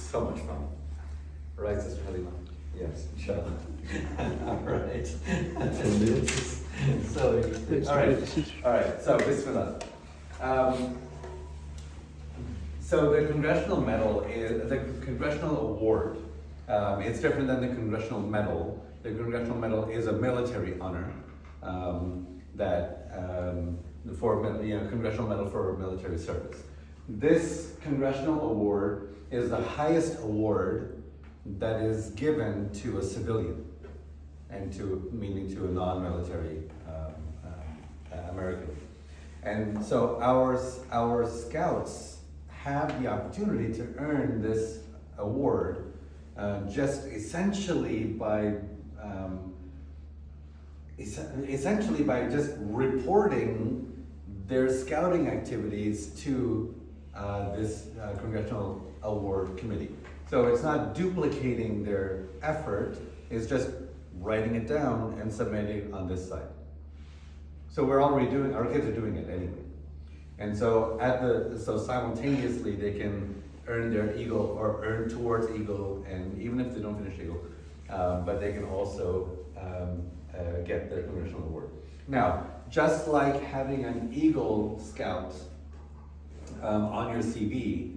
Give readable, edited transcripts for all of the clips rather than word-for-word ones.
so much fun. Right, Sister Halima? Yes, inshallah. All right. All right, so Bismillah. So the Congressional Medal is, the Congressional Award, it's different than the Congressional Medal. The Congressional Medal is a military honor Congressional Medal for Military Service. This Congressional Award is the highest award that is given to a civilian, and meaning to a non-military American. And so our scouts have the opportunity to earn this award just essentially by just reporting their scouting activities to this Congressional Award Committee. So it's not duplicating their effort, it's just writing it down and submitting it on this site. So we're already doing, our kids are doing it anyway. And so simultaneously they can earn their Eagle or earn towards Eagle, and even if they don't finish Eagle, but they can also get their Congressional Award. Now, just like having an Eagle Scout on your CV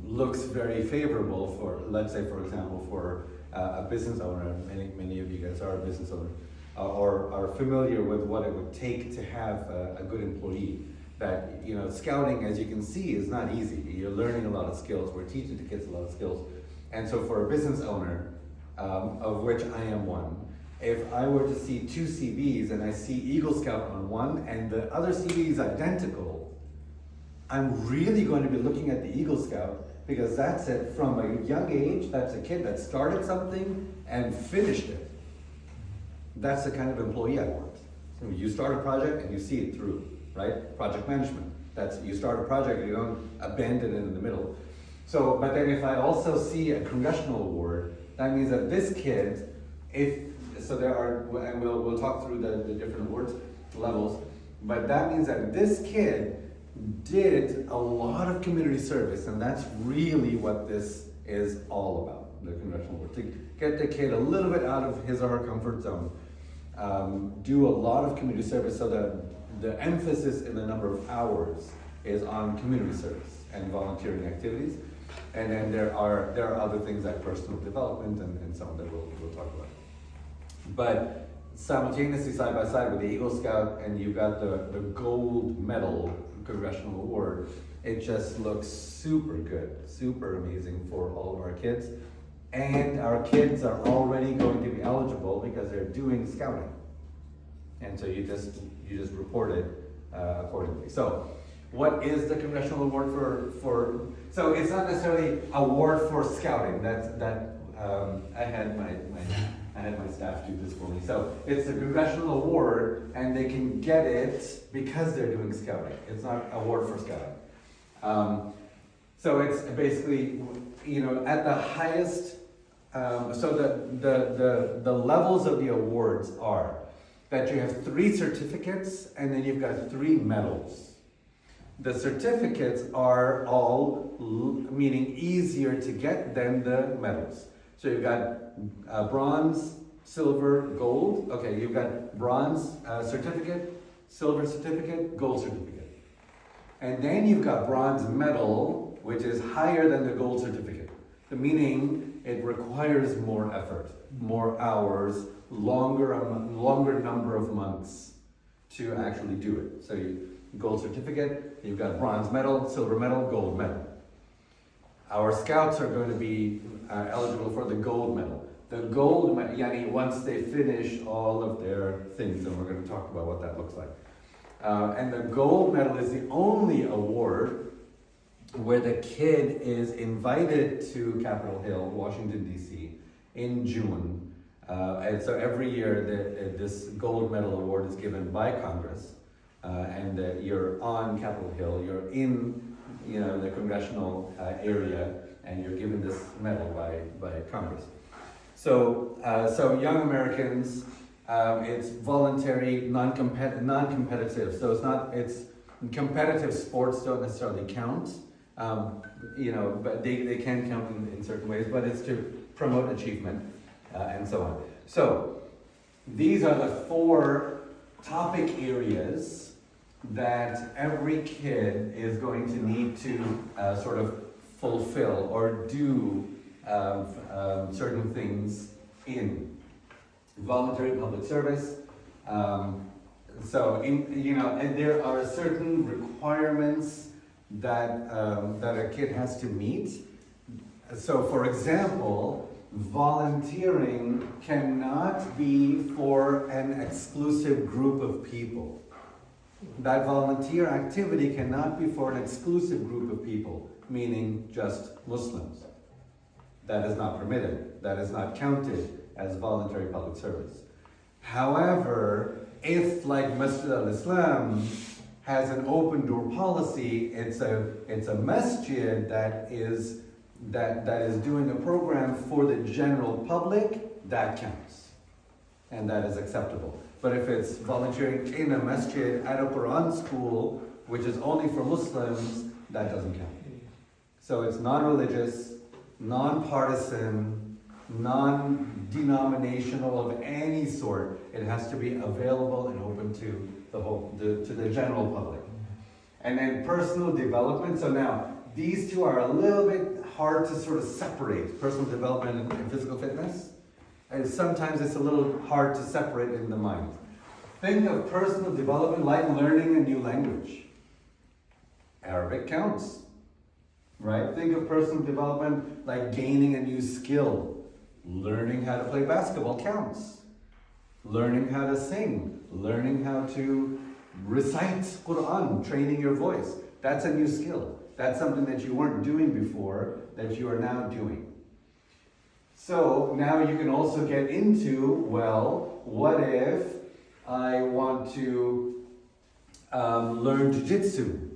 looks very favorable for, let's say, for example, for a business owner. Many of you guys are a business owner, or are familiar with what it would take to have a good employee. That, scouting, as you can see, is not easy. You're learning a lot of skills. We're teaching the kids a lot of skills. And so for a business owner, of which I am one, if I were to see two CVs and I see Eagle Scout on one and the other CV is identical, I'm really going to be looking at the Eagle Scout, because that's it from a young age. That's a kid that started something and finished it. That's the kind of employee I want. So you start a project and you see it through, right? Project management. That's, you start a project and you don't abandon it in the middle. So, but then if I also see a Congressional Award, that means that this kid, and we'll talk through the different awards levels, but that means that this kid did a lot of community service, and that's really what this is all about, the Congressional Award. To get the kid a little bit out of his or her comfort zone, do a lot of community service, so that the emphasis in the number of hours is on community service and volunteering activities. And then there are other things like personal development and some that we'll talk about. But simultaneously, side by side with the Eagle Scout, and you've got the gold medal Congressional Award, it just looks super good, super amazing for all of our kids. And our kids are already going to be eligible because they're doing scouting. And so you just report it accordingly. So what is the Congressional Award for so it's not necessarily award for scouting. I had my staff do this for me. So it's a Congressional Award, and they can get it because they're doing scouting. It's not award for scouting. So it's basically, at the highest. So the levels of the awards are that you have 3 certificates, and then you've got 3 medals. The certificates are all meaning easier to get than the medals. So you've got bronze, silver, gold. Okay, you've got bronze certificate, silver certificate, gold certificate. And then you've got bronze medal, which is higher than the gold certificate. The meaning it requires more effort, more hours, longer number of months to actually do it. So gold certificate, you've got bronze medal, silver medal, gold medal. Our scouts are going to be eligible for the gold medal. The gold medal, once they finish all of their things, and we're going to talk about what that looks like. And the gold medal is the only award where the kid is invited to Capitol Hill, Washington, D.C. in June. And so every year this gold medal award is given by Congress. And you're on Capitol Hill, you're in the congressional area, and you're given this medal by Congress. So young Americans, it's voluntary, non-competitive. So it's competitive sports don't necessarily count But they can count in certain ways, but it's to promote achievement and so on. So these are the 4 topic areas that every kid is going to need to sort of fulfill or do certain things in. Voluntary public service. And there are certain requirements that a kid has to meet. So, for example, volunteering cannot be for an exclusive group of people. That volunteer activity cannot be for an exclusive group of people, meaning just Muslims. That is not permitted. That is not counted as voluntary public service. However, if like Masjid al-Islam has an open door policy, it's a masjid that is doing a program for the general public, that counts. And that is acceptable. But if it's volunteering in a masjid at a Quran school, which is only for Muslims, that doesn't count. So it's non-religious, non-partisan, non-denominational of any sort. It has to be available and open to the general public. And then personal development. So now these two are a little bit hard to sort of separate, personal development and physical fitness. And sometimes it's a little hard to separate in the mind. Think of personal development like learning a new language. Arabic counts, right? Think of personal development like gaining a new skill. Learning how to play basketball counts. Learning how to sing. Learning how to recite Quran, training your voice. That's a new skill. That's something that you weren't doing before that you are now doing. So now you can also get into, well, what if I want to learn jiu-jitsu?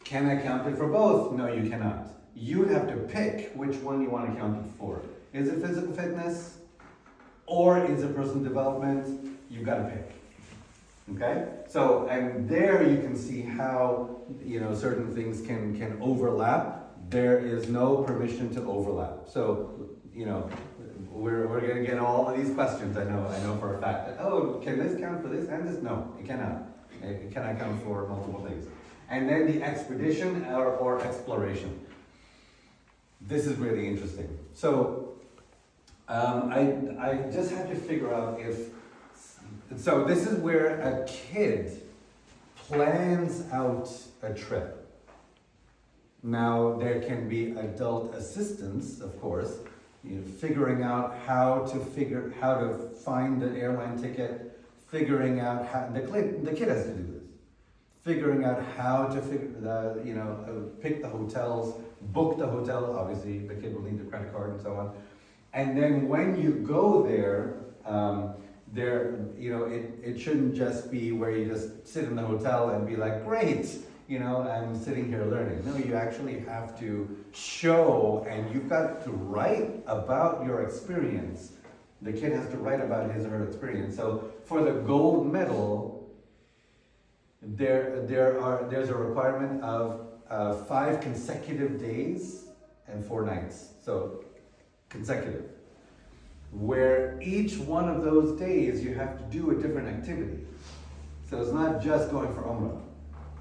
Can I count it for both? No, you cannot. You have to pick which one you want to count it for. Is it physical fitness or is it personal development? You've got to pick. Okay? So, and there you can see how, certain things can overlap. There is no permission to overlap. So, we're going to get all of these questions, I know for a fact. That, can this count for this and this? No, it cannot. It cannot count for multiple things. And then the expedition or exploration. This is really interesting. So, I just had to figure out so this is where a kid plans out a trip. Now, there can be adult assistance, of course, figuring out how to find the airline ticket, figuring out how, the kid has to do this. Figuring out how to pick the hotels, book the hotel, obviously the kid will need the credit card and so on. And then when you go there, it shouldn't just be where you just sit in the hotel and be like, great, I'm sitting here learning. No, you actually have to show, and you've got to write about your experience. The kid has to write about his or her experience. So for the gold medal, there's a requirement of 5 consecutive days and 4 nights. So consecutive. Where each one of those days you have to do a different activity. So it's not just going for Umrah,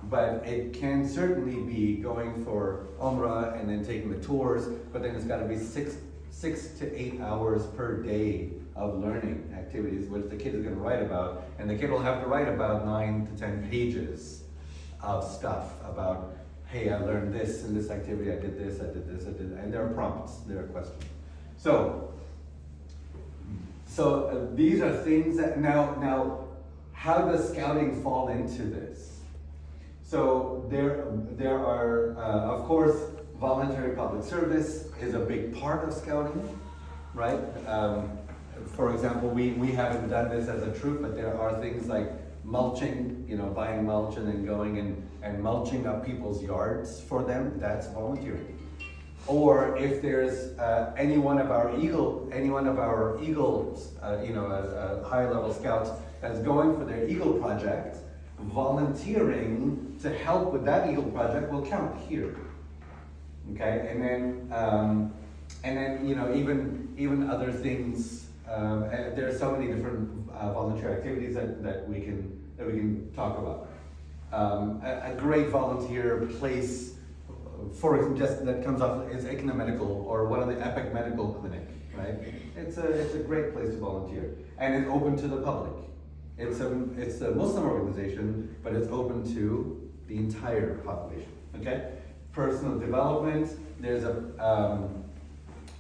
but it can certainly be going for Umrah and then taking the tours, but then it's got to be 6 to 8 hours per day of learning activities, which the kid is going to write about, and the kid will have to write about 9 to 10 pages of stuff about, hey, I learned this in this activity, I did this, and there are prompts, there are questions. So these are things that, now, how does scouting fall into this? So there are, of course, voluntary public service is a big part of scouting, right? For example, we haven't done this as a troop, but there are things like mulching, buying mulch and then going and mulching up people's yards for them, that's volunteering. Or if there's any one of our eagles, high-level scouts that's going for their Eagle project, volunteering to help with that Eagle project will count here. Okay, and then even other things. There are so many different volunteer activities that we can talk about. A great volunteer place, for example, just that comes off is Ekna Medical or one of the Epic Medical Clinic, right? It's a great place to volunteer, and it's open to the public. It's a Muslim organization, but it's open to the entire population. Okay, personal development. There's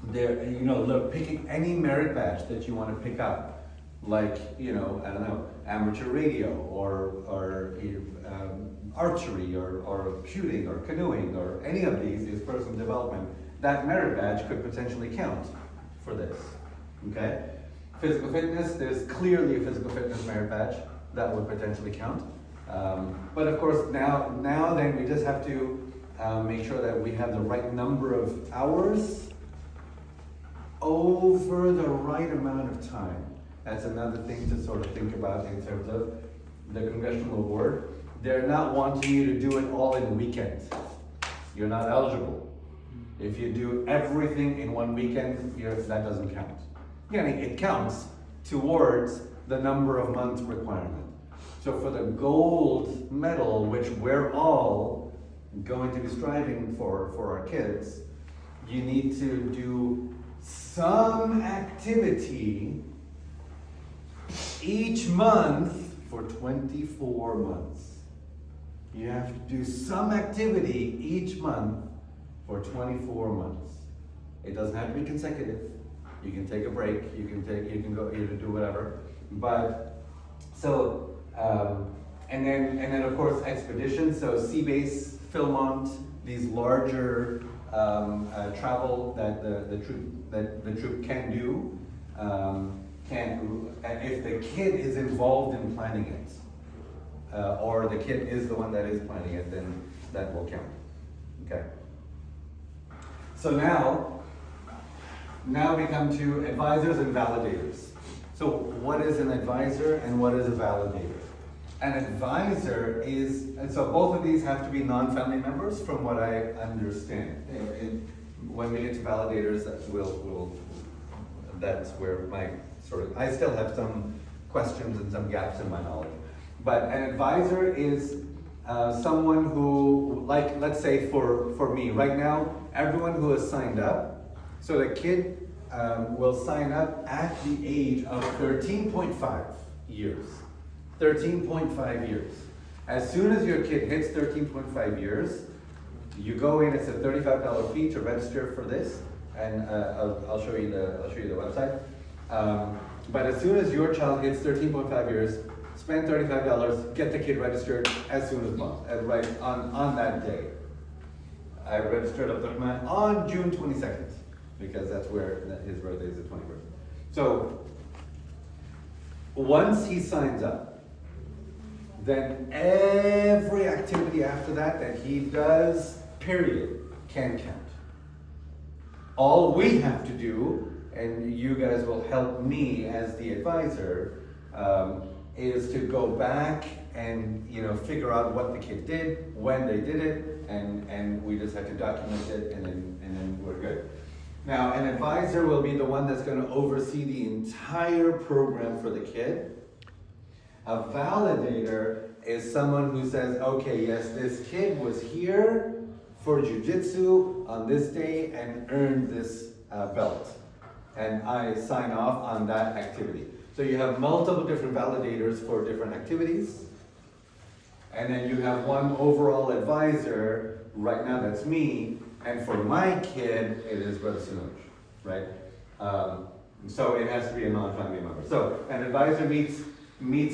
look, picking any merit badge that you want to pick up, like I don't know, amateur radio or archery or shooting or canoeing or any of these is personal development. That merit badge could potentially count for this. Okay. Physical fitness, there's clearly a physical fitness merit badge that would potentially count. But of course, now then we just have to make sure that we have the right number of hours over the right amount of time. That's another thing to sort of think about in terms of the Congressional Award. They're not wanting you to do it all in a weekend. You're not eligible. If you do everything in one weekend, that doesn't count. It counts towards the number of months requirement. So for the gold medal, which we're all going to be striving for our kids, you need to do some activity each month for 24 months. You have to do some activity each month for 24 months. It doesn't have to be consecutive. You can take a break. You can go. You can do whatever. But so and then of course expeditions. So Sea Base, Philmont, these larger travel that the troop can do. If the kid is involved in planning it, or the kid is the one that is planning it, then that will count. Okay. So now we come to advisors and validators. So what is an advisor and what is a validator? An advisor is, and so both of these have to be non-family members from what I understand. When we get to validators, that's where my I still have some questions and some gaps in my knowledge. But an advisor is someone who, like, let's say for me, right now, everyone who has signed up, so the kid will sign up at the age of 13.5 years. 13.5 years. As soon as your kid hits 13.5 years, you go in, it's a $35 fee to register for this, and I'll show you the website. But as soon as your child hits 13.5 years, spend $35, get the kid registered as soon as possible, right on that day. I registered Abdurrahman on June 22nd, because that's where his birthday is, the 21st. So, once he signs up, then every activity after that he does, period, can count. All we have to do, and you guys will help me as the advisor, is to go back and figure out what the kid did, when they did it, and we just have to document it, and then we're good. Now, an advisor will be the one that's going to oversee the entire program for the kid. A validator is someone who says, okay, yes, this kid was here for jiu-jitsu on this day and earned this belt. And I sign off on that activity. So you have multiple different validators for different activities. And then you have one overall advisor, right now that's me, and for my kid, it is Brother Sinoj, right? So it has to be a non-family member. So an advisor meets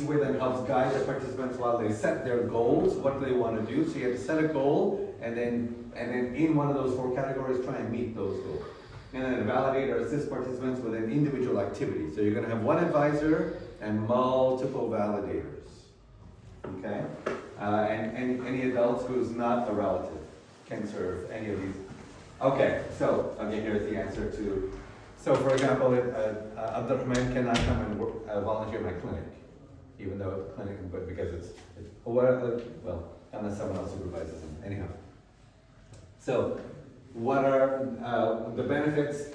with and helps guide the participants while they set their goals, what do they want to do. So you have to set a goal, and then in one of those 4 categories, try and meet those goals. And then a validator assists participants with an individual activity. So you're going to have one advisor and multiple validators. Okay? And any adults who's not a relative can serve any of these. Okay, so here's the answer to. So for example, Abdurrahman cannot come and volunteer in my clinic. even though it's clinic, but because it's well, unless someone else supervises them, anyhow. So, what are the benefits?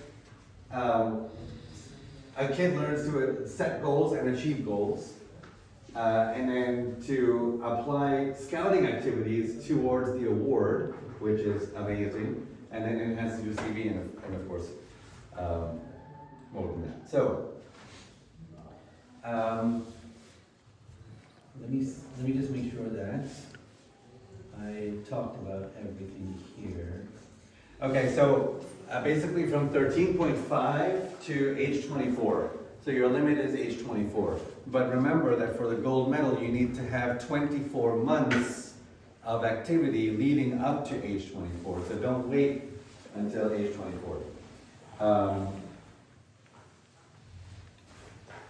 A kid learns to set goals and achieve goals, and then to apply scouting activities towards the award, which is amazing, and then enhance your CV and of course, more than that. So, let me just make sure that I talked about everything here. Okay, so basically from 13.5 to age 24. So your limit is age 24. But remember that for the gold medal, you need to have 24 months of activity leading up to age 24. So don't wait until age 24.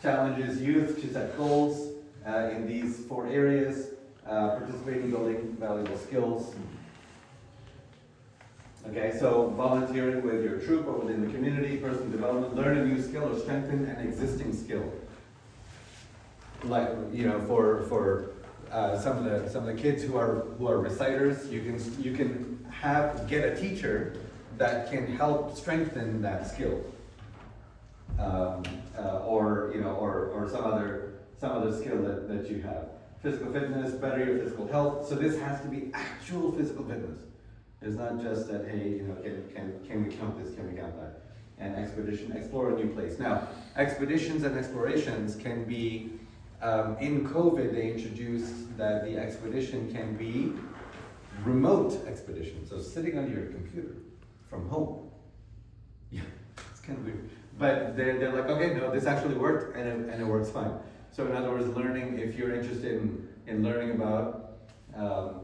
Challenges youth to set goals in these 4 areas. Participate in building valuable skills. Okay, so volunteering with your troop or within the community, personal development, learn a new skill or strengthen an existing skill. Like, you know, for some of the kids who are reciters, you can get a teacher that can help strengthen that skill, or you know, or some other skill that you have. Physical fitness, better your physical health. So this has to be actual physical fitness. It's not just that, hey, you know, can we count this, can we count that? And expedition, explore a new place. Now, expeditions and explorations can be, in COVID, they introduced that the expedition can be remote expedition. So sitting on your computer from home. Yeah, it's kind of weird. But they're like, okay, no, this actually worked, and it works fine. So in other words, learning, if you're interested in learning about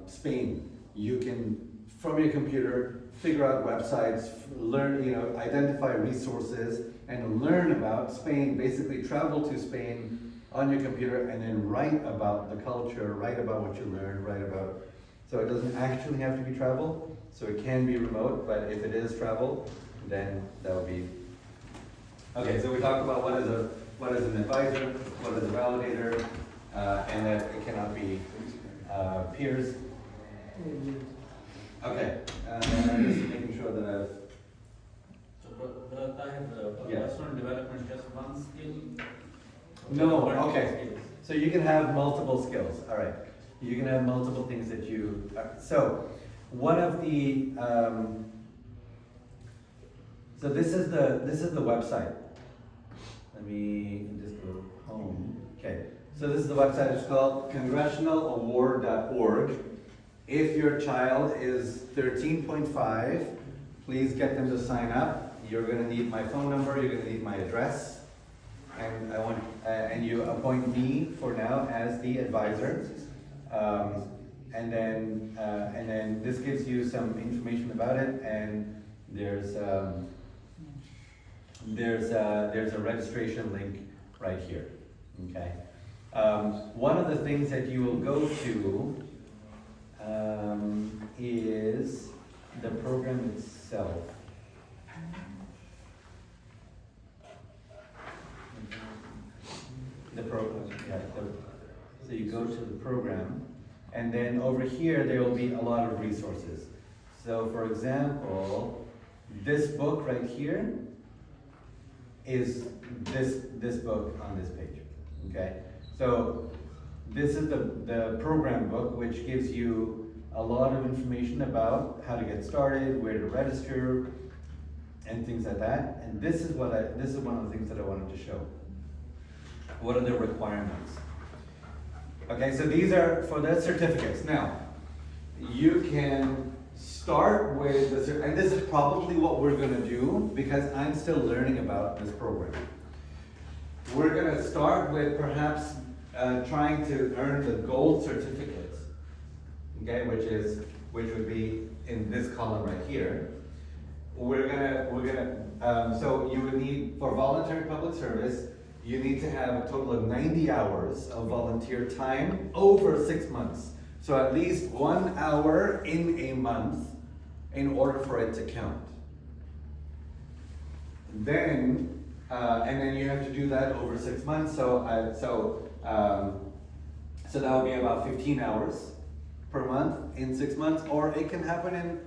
Spain, you can, from your computer, figure out websites, learn, you know, identify resources, and learn about Spain. Basically, travel to Spain on your computer, and then write about the culture, write about what you learned, write about. So it doesn't actually have to be travel. So it can be remote, but if it is travel, then that would be. Okay, so we talked about what is an advisor, what is a validator, and that it cannot be peers. Okay, just making sure that I've. So, I have personal development, just one skill? No, okay. So you can have multiple skills, all right. You can have multiple things that you, so one of the, so this is the website. Let me just go home. Okay, so this is the website. It's called congressionalaward.org. If your child is 13.5, please get them to sign up. You're going to need my phone number. You're going to need my address, and I want and you appoint me for now as the advisor. And then this gives you some information about it, and there's a registration link right here. Okay. One of the things that you will go to is the program itself. The program, yeah. So you go to the program, and then over here there will be a lot of resources. So for example, this book right here is this book on this page. Okay? So this is the program book, which gives you a lot of information about how to get started, where to register, and things like that. And this is one of the things that I wanted to show. What are the requirements? Okay, so these are for the certificates. Now, you can start with and this is probably what we're going to do because I'm still learning about this program. We're going to start with perhaps trying to earn the gold certificates, okay, which would be in this column right here. We're gonna so you would need, for voluntary public service, you need to have a total of 90 hours of volunteer time over 6 months. So at least 1 hour in a month in order for it to count. Then, and then you have to do that over 6 months. So So that would be about 15 hours per month in 6 months, or it can happen in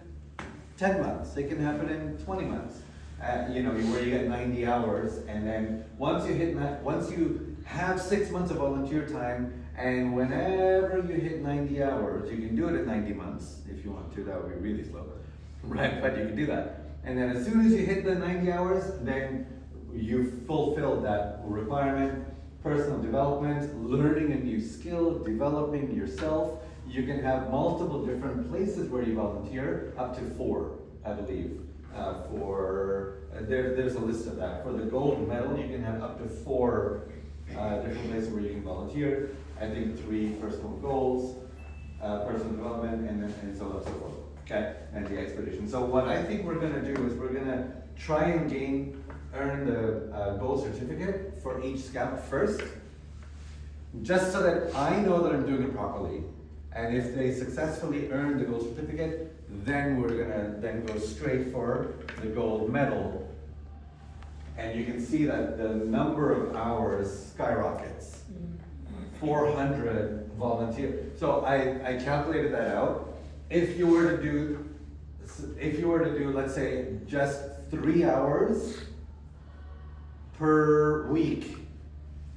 10 months, it can happen in 20 months. Where you get 90 hours, and then once you have 6 months of volunteer time, and whenever you hit 90 hours, you can do it in 90 months if you want to. That would be really slow, right? But you can do that. And then as soon as you hit the 90 hours, then you've fulfilled that requirement. Personal development, learning a new skill, developing yourself. You can have multiple different places where you volunteer, up to 4, I believe. There's a list of that. For the gold medal, you can have up to 4 different places where you can volunteer. I think 3 personal goals, personal development, and so on and so forth. Okay, and the expedition. So what I think we're gonna do is we're gonna try and earn the gold certificate for each scout first, just so that I know that I'm doing it properly. And if they successfully earn the gold certificate, then we're gonna then go straight for the gold medal. And you can see that the number of hours skyrockets. 400 volunteers. So I calculated that out. If you were to do, let's say, just 3 hours per week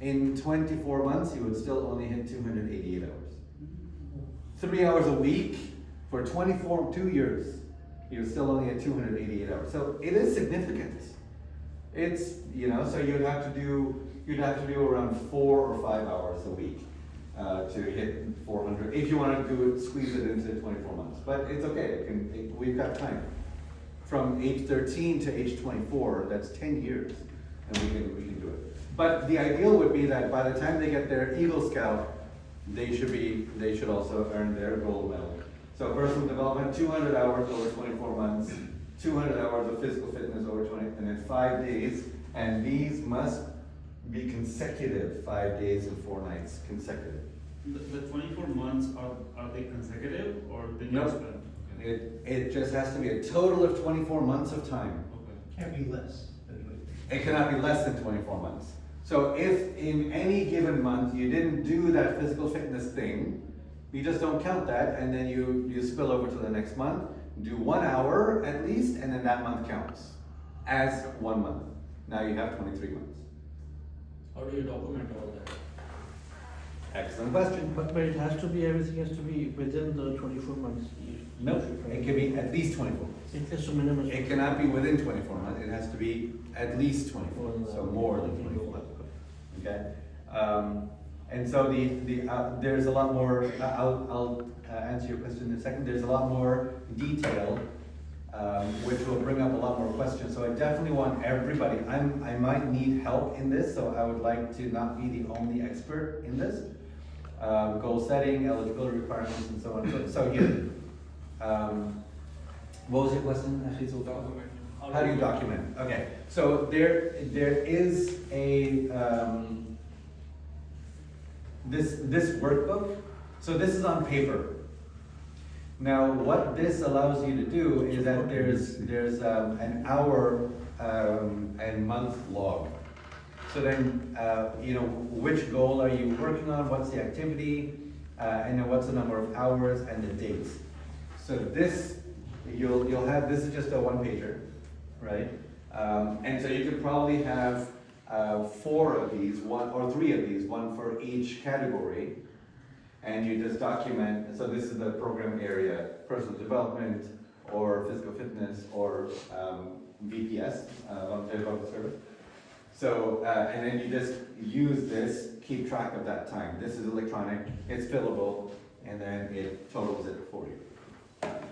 in 24 months, you would still only hit 288 hours. 3 hours a week for 2 years, you would still only hit 288 hours. So it is significant. It's, so you'd have to do around 4 or 5 hours a week to hit 400 if you want to squeeze it into 24 months. But it's okay. We've got time. From age 13 to age 24, that's 10 years, and we can do it. But the ideal would be that by the time they get their Eagle Scout, they should also earn their gold medal. So personal development, 200 hours over 24 months, 200 hours of physical fitness over 20, and then 5 days, and these must be consecutive, 5 days and 4 nights consecutive. The 24 months, are they consecutive or they Nope. just spend? It just has to be a total of 24 months of time. Okay. Can't be less. It cannot be less than 24 months. So if in any given month you didn't do that physical fitness thing, you just don't count that, and then you spill over to the next month, do 1 hour at least, and then that month counts as 1 month. Now you have 23 months. How do you document all that? Excellent question. But everything has to be within the 24 months. No, it can be at least 24 months. It has to minimum. It cannot be within 24 months, it has to be at least 24, so more than 24 months. Okay? And so there's a lot more, I'll answer your question in a second, there's a lot more detail, which will bring up a lot more questions. So I definitely want everybody, I might need help in this, so I would like to not be the only expert in this. Goal setting, eligibility requirements, and so on. So here, what was your question, Ashley Sultan? How do you document? Okay, so there is a this workbook. So this is on paper. Now, what this allows you to do is that there's an hour and month log. So then, which goal are you working on? What's the activity? And then what's the number of hours and the dates? So this, you'll have, this is just a 1-pager, right? And so you could probably have 4 of these, 1 or 3 of these, one for each category. And you just document, so this is the program area, personal development, or physical fitness, or VPS, voluntary public service. So, and then you just use this, keep track of that time. This is electronic, it's fillable, and then it totals it for you.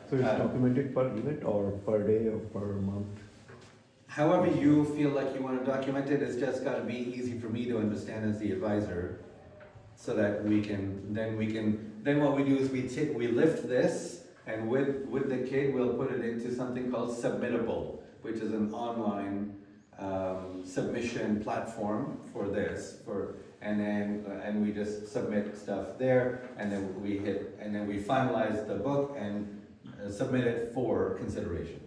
So it's documented per unit or per day or per month? However you feel like you want to document it, it's just got to be easy for me to understand as the advisor, so that then what we do is we lift this, and with the kid we'll put it into something called Submittable, which is an online submission platform for this, and we just submit stuff there, and then we finalize the book and submit it for consideration.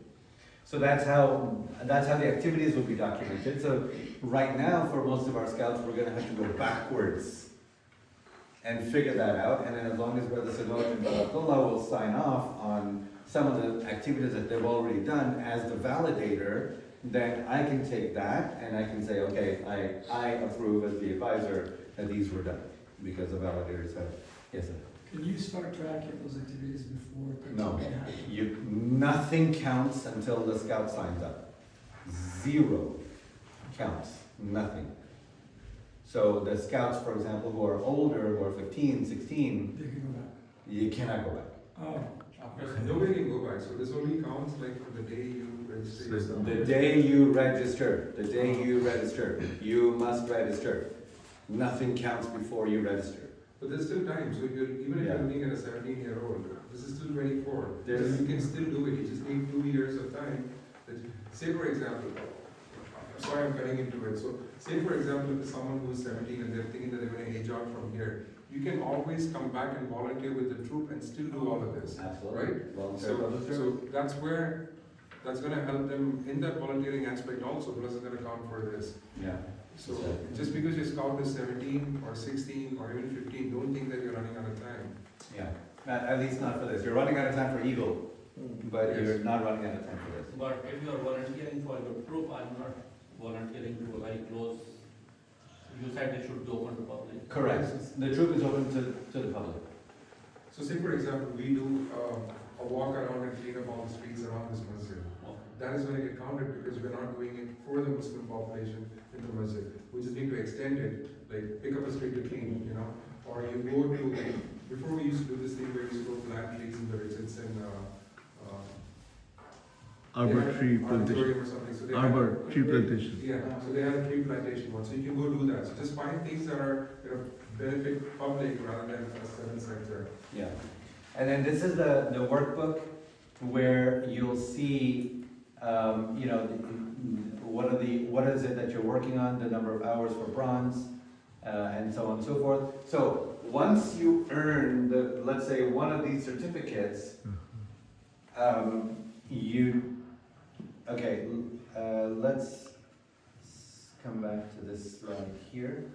So that's how the activities will be documented. So right now, for most of our scouts, we're going to have to go backwards and figure that out, and then as long as Brother Sadok and Brother Abdullah will sign off on some of the activities that they've already done as the validator, then I can take that and I can say, okay, I approve as the advisor that these were done, because the validator said, yes, sir. Can you start tracking those activities before No, something happens? nothing counts until the scout signs up. 0 counts, nothing. So the scouts, for example, who are older, who are 15, 16, They can go back. you cannot go back. Oh, Nobody can go back, so this only counts like from the day you register yourself. The day you register, you must register. Nothing counts before you register. But there's still time, so if you're, even if Yeah. you're looking at a 17-year-old, this is still 24. So There's- you can still do it, you just need 2 years of time. Say for example, I'm sorry I'm getting into it, so say for example, if it's someone who's 17 and they're thinking that they're gonna age out from here, you can always come back and volunteer with the troop and still do all of this. Right? Volunteer public service. So that's where, that's gonna help them in that volunteering aspect also, plus it's gonna count for this. Yeah. So just because your scout is 17 or 16 or even 15, don't think that you're running out of time. Yeah, at least not for this. You're running out of time for Eagle, but Yes. you're not running out of time for this. But if you are volunteering for your troop, I'm not volunteering to a very close, you said it should be open to public. Correct. The troop is open to the public. So say for example, we do a walk around and clean up all the streets around this masjid. Okay. That is going to get counted because we're not doing it for the Muslim population in the masjid. We just need to extend it, like pick up a street to clean, you know? Or you go to, like, before we used to do this thing where we used to go plant trees in the it's in, Arbor tree plantation. plantation. Or something, so they Arbor have- tree plantation. Yeah, so they have a tree plantation one, so you can go do that. So just find things that are, benefit public rather than a certain sector. Yeah. And then this is the workbook where you'll see, what is it that you're working on, the number of hours for bronze, and so on and so forth. So once you earn let's say one of these certificates, let's come back to this slide here.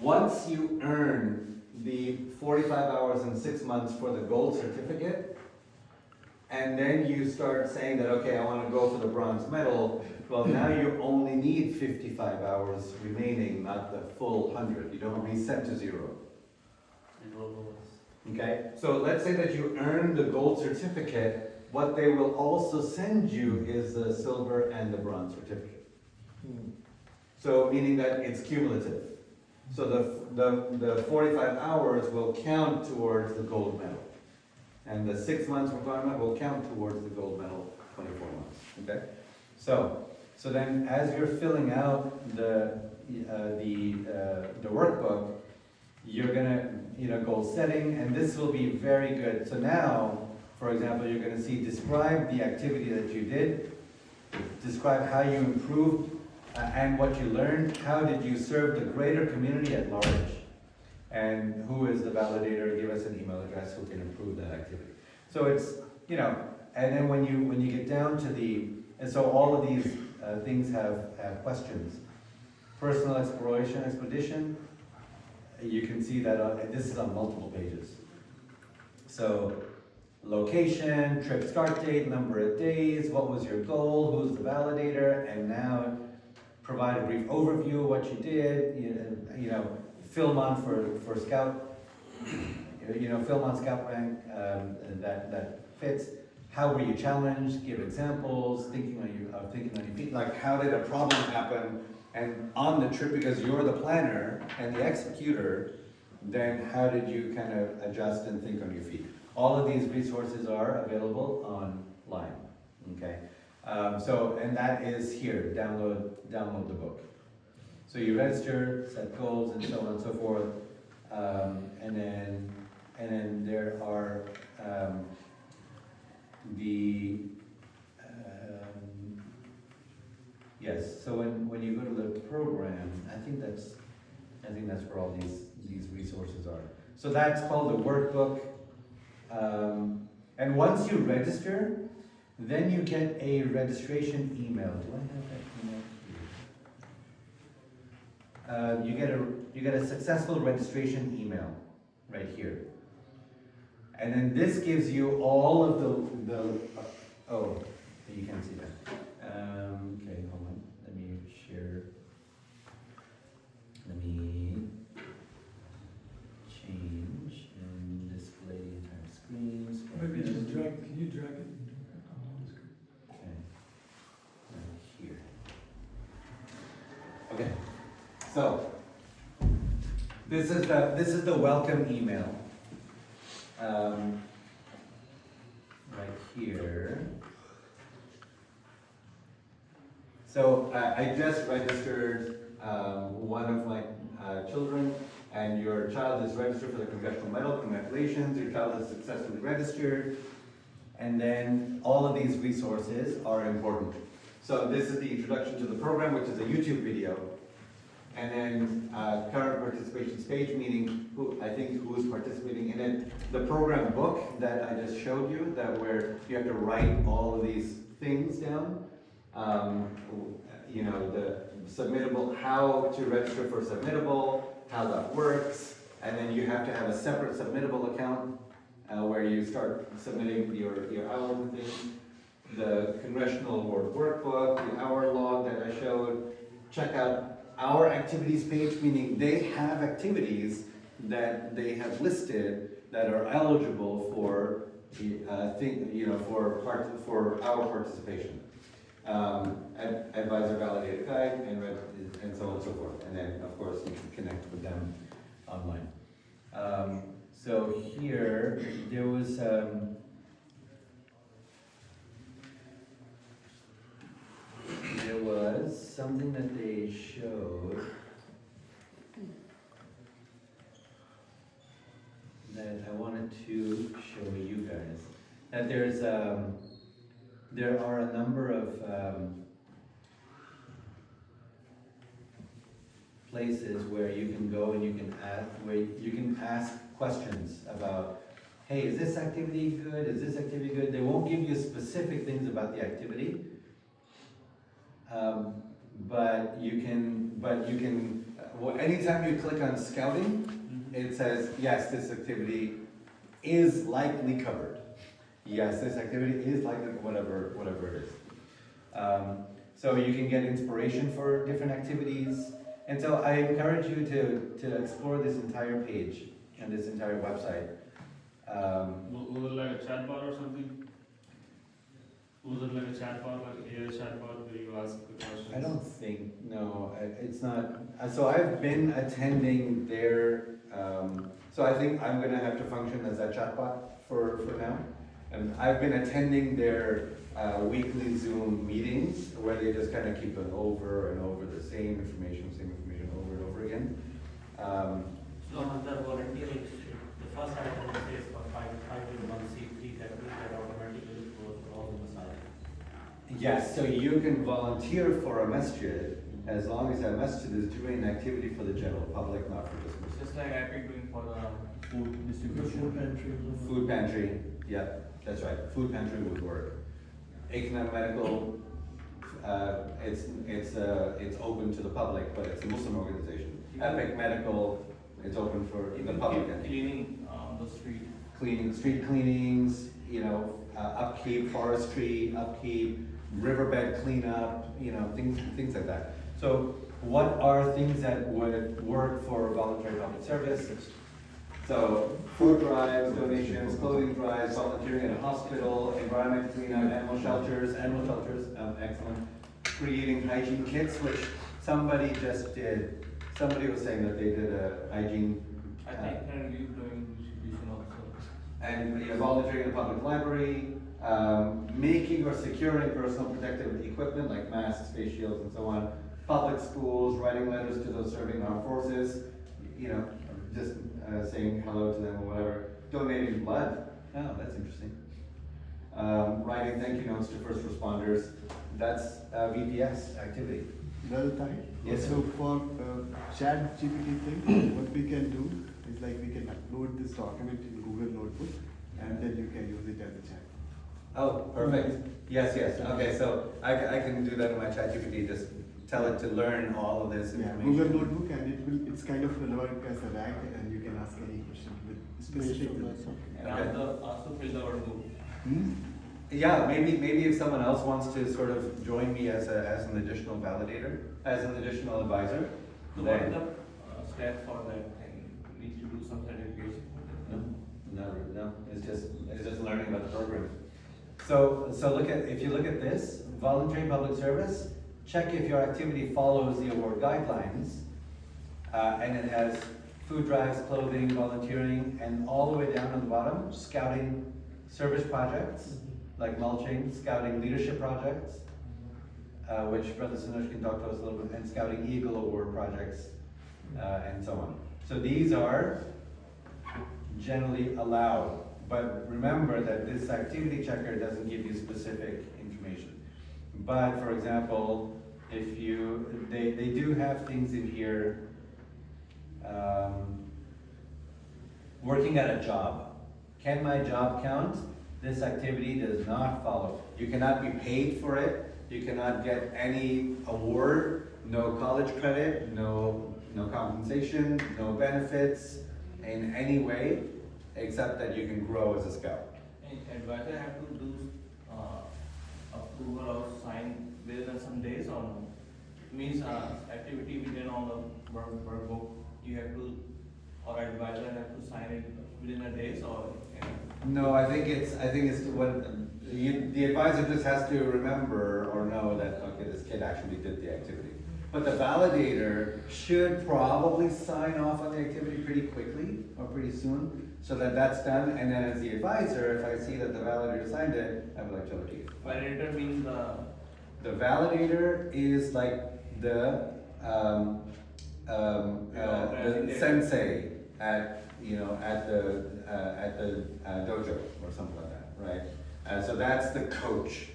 Once you earn the 45 hours and 6 months for the gold certificate, and then you start saying that, okay, I want to go for the bronze medal, well, now you only need 55 hours remaining, not the full 100. You don't reset to 0. Okay? So let's say that you earn the gold certificate. What they will also send you is the silver and the bronze certificate. So meaning that it's cumulative. So the 45 hours will count towards the gold medal. And the 6 months requirement will count towards the gold medal, 24 months. Okay? So then as you're filling out the workbook, you're gonna, goal setting, and this will be very good. So now, for example, you're gonna see describe the activity that you did, describe how you improved and what you learned, how did you serve the greater community at large, and who is the validator, give us an email address who can improve that activity. So it's, and then when you get down to and so all of these things have questions. Personal expedition, you can see that this is on multiple pages. So location, trip start date, number of days, what was your goal, who's the validator, and now provide a brief overview of what you did, film on for scout, film on scout rank that fits. How were you challenged? Give examples. Thinking on your feet. Like how did a problem happen? And on the trip, because you're the planner and the executor, then how did you kind of adjust and think on your feet? All of these resources are available online. Okay. And that is here. Download the book. So you register, set goals, and so on and so forth. And then there are yes. So when you go to the program, I think that's where all these resources are. So that's called the workbook. And once you register, then you get a registration email. Do I have that email you get a successful registration email right here. And then this gives you all of the oh, you can't see that. Okay, hold on. Let me share. Let me change and display the entire screen. Maybe just drag, can you drag it? On the screen? Okay. Right here. Okay. So this is the welcome email. Right here. So I just registered one of my children, and your child is registered for the Congressional Medal. Congratulations, your child is successfully registered. And then all of these resources are important. So this is the introduction to the program, which is a YouTube video. And then current participation stage, meaning who's participating in it. The program book that I just showed you, that where you have to write all of these things down. You know, the submittable, how to register for submittable, how that works, and then you have to have a separate submittable account where you start submitting your hours and things. The Congressional Award Workbook, the hour log that I showed. Check out our activities page, meaning they have activities that they have listed that are eligible for for our participation. Advisor validated guide and so on and so forth. And then of course you can connect with them online. So here there was something that they showed that I wanted to show you guys. That there are a number of places where you can go and you can ask questions about, hey, is this activity good? Is this activity good? They won't give you specific things about the activity, but you can. Anytime you click on scouting, it says yes, this activity is likely covered. Yes, this activity is likely whatever it is. So you can get inspiration for different activities. And so I encourage you to explore this entire page and this entire website. Was it like a chat bar or something? Was it like a chat bar, like a chat bar where you ask the questions? I don't think, no, it's not. So I've been attending their, so I think I'm gonna have to function as a chatbot for now. And I've been attending their weekly Zoom meetings where they just kind of keep it over and over the same information over and over again. So on the volunteering sheet, the first item says for 501c3 that automatically goes to all the masajid. Yes, so you can volunteer for a masjid as long as that masjid is doing an activity for the general public, not for business. Just like I've been doing for the food The distribution. food pantry. Food pantry, yeah, that's right. Food pantry would work. Economic medical, it's open to the public, but it's a Muslim organization. Epic medical, it's open for the public. Cleaning the street. Cleaning, street cleanings, upkeep, forestry, upkeep, riverbed cleanup, things like that. So what are things that would work for voluntary public service? So food drives, donations, clothing drives, volunteering at a hospital, environment cleanup, animal shelters, excellent. Creating hygiene kits, which somebody just did. Somebody was saying that they did a hygiene. I think and you doing distribution also. And volunteering in a public library, making or securing personal protective equipment like masks, face shields, and so on. Public schools, writing letters to those serving armed forces, just saying hello to them or whatever. Donating blood, oh, that's interesting. Writing thank you notes to first responders, that's a VPS activity. Well, time. Yes, So for chat GPT thing, what we can do is like we can upload this document in Google Notebook and then you can use it as a chat. Oh, perfect. Yes. Okay, so I can do that in my ChatGPT. Just tell it to learn all of this Yeah, information. Google Notebook, and it's kind of work as a RAG, and you can ask any question with specific. Based on that, okay. And also fill the Outlook. Hmm? Yeah, maybe if someone else wants to sort of join me as an additional validator, as an additional advisor, So what is then. the step for that thing? Need to do some certification? No, it's just learning about the program. So if you look at this, voluntary public service, check if your activity follows the award guidelines. And it has food drives, clothing, volunteering, and all the way down on the bottom, scouting service projects, like mulching, scouting leadership projects, which Brother Sinush can talk to us a little bit, and scouting Eagle Award projects, and so on. So these are generally allowed, but remember that this activity checker doesn't give you specific information. But for example, if they do have things in here, working at a job. Can my job count? This activity does not follow. You cannot be paid for it. You cannot get any award, no college credit, no compensation, no benefits in any way, except that you can grow as a scout. And advisor have to do approval or sign within some days or no? Means activity we did on the work book, you have to, or advisor have to sign it within a days or? No, I think it's what, the advisor just has to remember or know that, okay, this kid actually did the activity. But the validator should probably sign off on the activity pretty quickly or pretty soon, so that that's done, and then as the advisor, if I see that the validator signed it, I would like to look at it. Validator means The validator is like the sensei at the dojo or something like that, right? So that's the coach,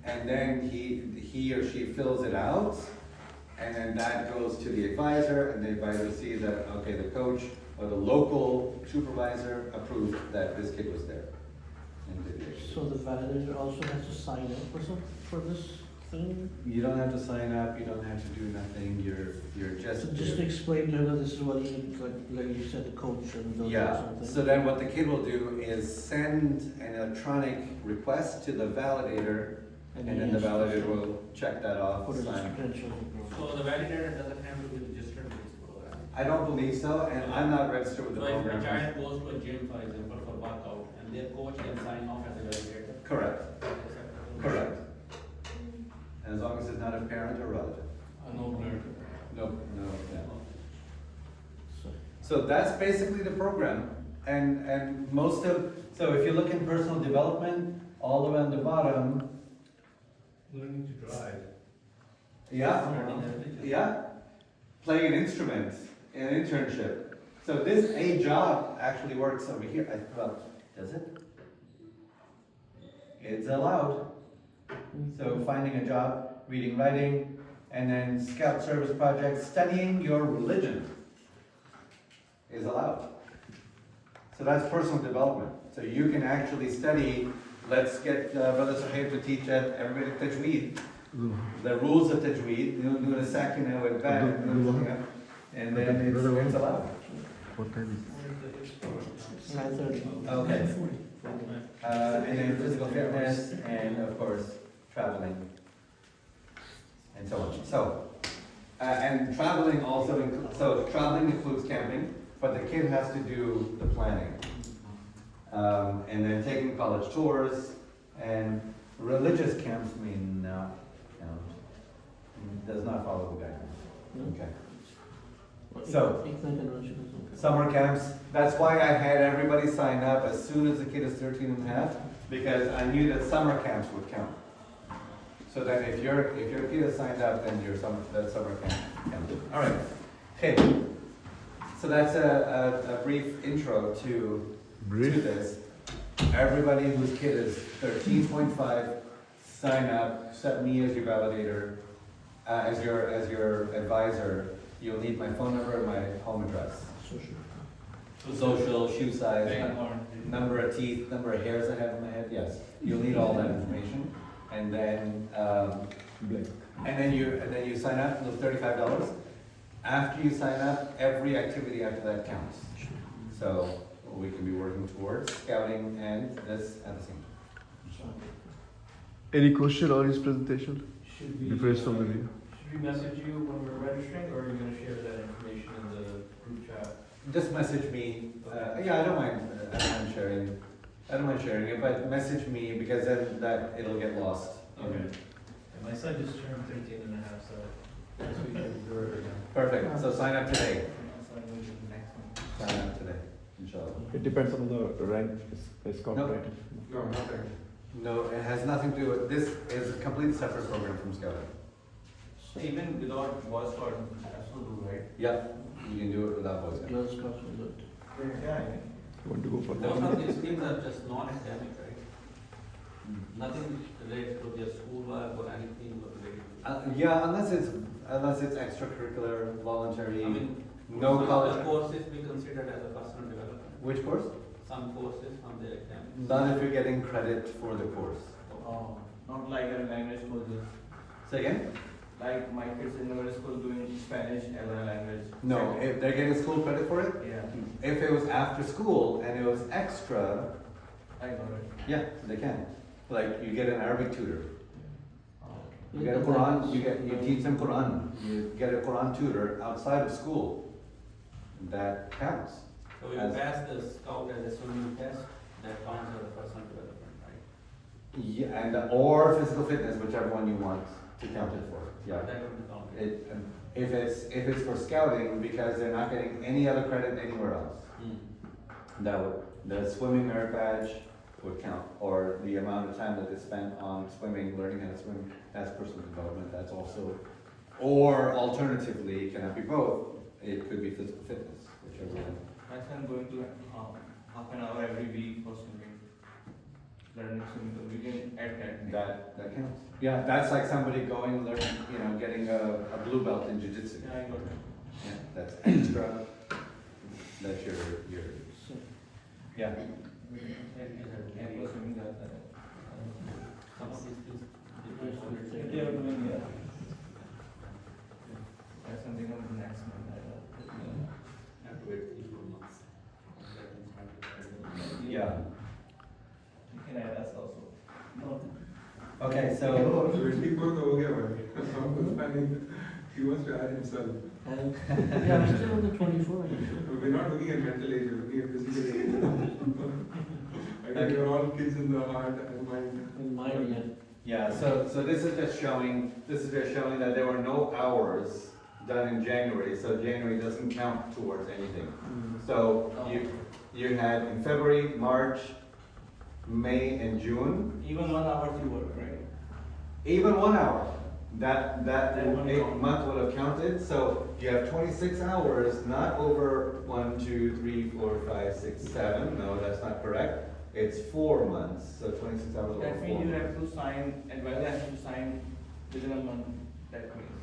and then he or she fills it out, and then that goes to the advisor, and the advisor sees that, okay, the coach or the local supervisor approved that this kid was there. And did it. So the validator also has to sign up for this thing? You don't have to sign up, you don't have to do nothing, you're just. So just explain to her that this is what you need, like you said, the coach and those or Yeah, something. so then what the kid will do is send an electronic request to the validator, and then the validator will check that off, Put his sign. credentials. so the validator doesn't have to be registered with this program. I don't believe so, and I'm not registered with the So if a program. child goes to a gym, for example, for workout, and their coach can sign off as a validator. Correct, correct. And as long as it's not a parent or relative. No blood. No, yeah. So- So that's basically the program, and so if you look in personal development, all the way on the bottom, Learning to drive. yeah, playing an instrument, an internship. So this a job actually works over here. Well, does it? It's allowed. So finding a job, reading, writing, and then scout service projects, studying your religion is allowed. So that's personal development. So you can actually study, let's get Brother Sahib to teach everybody Tajweed, the rules of Tajweed, do the sakina with that, and then it's allowed. What time 9:30. Okay. And then physical fitness, and of course, traveling, and so on. So, and traveling also traveling includes camping, but the kid has to do the planning. And then taking college tours, and religious camps may not count. Does not follow the guidelines. Okay. So- Evening convention is okay. Summer camps, that's why I had everybody sign up as soon as the kid is 13 and a half, because I knew that summer camps would count. So that if your kid is signed up, then that summer camp counts. All right, okay. So that's a brief intro to this. Everybody whose kid is 13.5, sign up, set me as your validator, as your advisor. You'll need my phone number and my home address. Social, shoe size, number of teeth, number of hairs I have in my head, yes. You'll need all that information. And then blank. And then you sign up, those $35. After you sign up, every activity after that counts. So we can be working towards scouting and this at the same time. Any question on his presentation? Should we, Before I stop the video. should we message you when we're registering, or are you gonna share that information in the group chat? Just message me. Yeah, I don't mind sharing. I don't mind sharing it, but message me because then that it'll get lost. Okay. And my son just turned 13 and a half, so this weekend we're already done. Perfect. So sign up today. So I'm going to the next one. Sign up today, inshallah. It depends on the rank is Nope. calculated. No, nothing. No, it has nothing to do with, this is a completely separate program from scouting. Even without Boy Scout, that's also do, right? Yeah, you can do it without Boy Scouts. Girls Scouts will do it. Yeah. You want to go for Most that? of these things are just non-academic, right? Nothing related to their schoolwork or anything related to. Yeah, unless it's extracurricular, voluntary. I mean, No some of college. the courses be considered as a personal development. Which course? Some courses from their academics. Not if you're getting credit for the course. Oh, not like a language courses. Say again? Like my kids in the middle school doing Spanish as a language. No, if they're getting school credit for it, Yeah, if it was after school and it was extra, I got it. yeah, they can. Like you get an Arabic tutor, Oh. you get a Quran, you teach them Quran, you get a Quran tutor outside of school. That counts. So you As- pass the scout as a swimming test, that counts as a personal development, right? Yeah, and or physical fitness, whichever one you want to count it for. Yeah. That would be counted. If it's for scouting, because they're not getting any other credit anywhere else, that would, the swimming merit badge would count, or the amount of time that they spent on swimming, learning how to swim, that's personal development, that's also, or alternatively, it cannot be both, it could be physical fitness, whichever one. My son going to half an hour every week for swimming. Learning swimming, so we can add that. That counts. Yeah, that's like somebody going, learning, getting a blue belt in jiu-jitsu. Yeah, I got it. Yeah, that's extra, that's your, yeah. And for swimming, that's Some of these things depends on that. it. They are doing, yeah. That's something on the next month. Have to wait 3-4 months. That is not the- Yeah. You can add us also. No. Okay, so, 24 तो हो गया भाई हम कुछ planning he wants to add himself And, yeah, I'm still on the 24. we're not looking at mental age we're looking at physical age I think we're all kids in the heart and mind In my opinion. yeah, so this is just showing, that there were no hours done in January, so January doesn't count towards anything. So you had in February, March, May, and June, Even 1 hour you work, right? even 1 hour, that That one count. month would have counted, so you have 26 hours, not over 1, 2, 3, 4, 5, 6, 7, no, that's not correct. It's 4 months, so 26 hours over That 4 means you months. have to sign, advisor has to sign within a month, that means.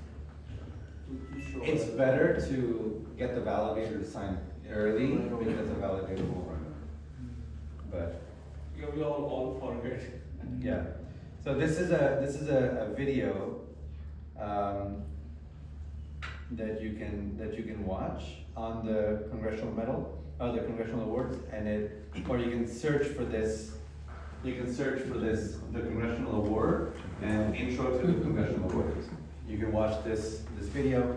To show. It's that- better to get the validator to sign early, because the validator will run. But, We all forget. yeah, so this is a video, that you can watch on the Congressional Medal, the Congressional Awards, or you can search for this, the Congressional Award and Intro to the Congressional Award. You can watch this video,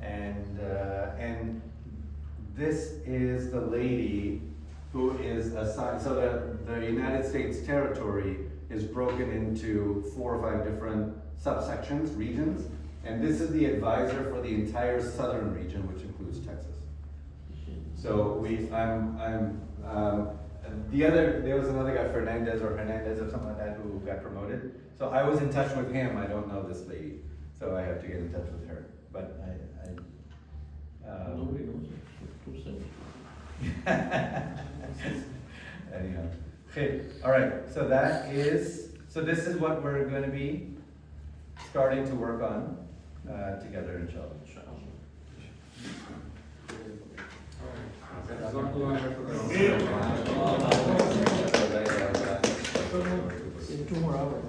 and this is the lady who is assigned, so that the United States territory is broken into 4 or 5 different subsections, regions, and this is the advisor for the entire southern region, which includes Texas. So there was another guy, Hernandez or something like that, who got promoted. So I was in touch with him, I don't know this lady, so I have to get in touch with her, but Nobody knows it. Too simple. anyhow. Okay, all right, so this is what we're gonna be starting to work on, together, inshallah. In 2 more hours.